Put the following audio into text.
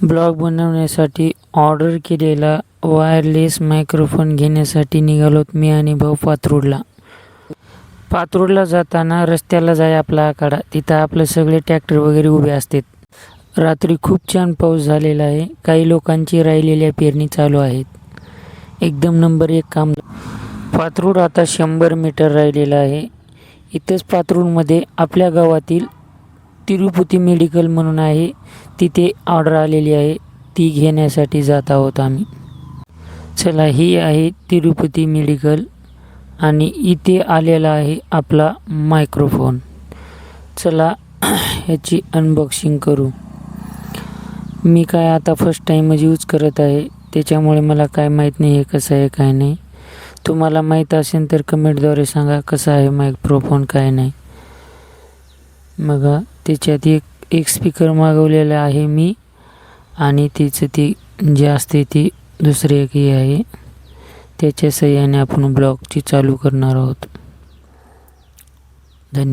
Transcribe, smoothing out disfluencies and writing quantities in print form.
Blog बनवण्यासाठी order केलेला wireless microphone घेण्यासाठी निघालोत मी आणि भाऊ पात्रोडला जाताना रस्त्याला जाय आपला आखाडा, तिथं आपलं सगळे ट्रॅक्टर वगैरे उभे असतात। रात्री खूप छान पाऊस झालेला आहे, काही लोकांची राहिलेल्या पेरणी चालू आहेत। एकदम नंबर 1 काम। पात्रोड आता 100 मीटर राहिलेला आहे। इथंच पात्रोडमध्ये आपल्या गावातील तिरुपती मेडिकल म्हणून आहे, तिथे ऑर्डर आलेली आहे, ती घेण्यासाठी जात आहोत आम्ही। चला, ही आहे तिरुपती मेडिकल आणि इथे आलेला आहे आपला मायक्रोफोन। चला ह्याची अनबॉक्सिंग करू। मी काय आता फर्स्ट टाइमच यूज करत आहे, त्याच्यामुळे मला काय माहीत नाही हे कसं आहे काय नाही। तुम्हाला माहीत असेल तर कमेंटद्वारे सांगा कसं आहे मायक्रोफोन काय नाही। मग त्याच्यात एक स्पीकर मागवलेला आहे मी, आणि तिचं ती जे असते ती दुसरी एक ही आहे, त्याच्या सहाय्याने आपण ब्लॉगची चालू करणार आहोत। धन्यवाद।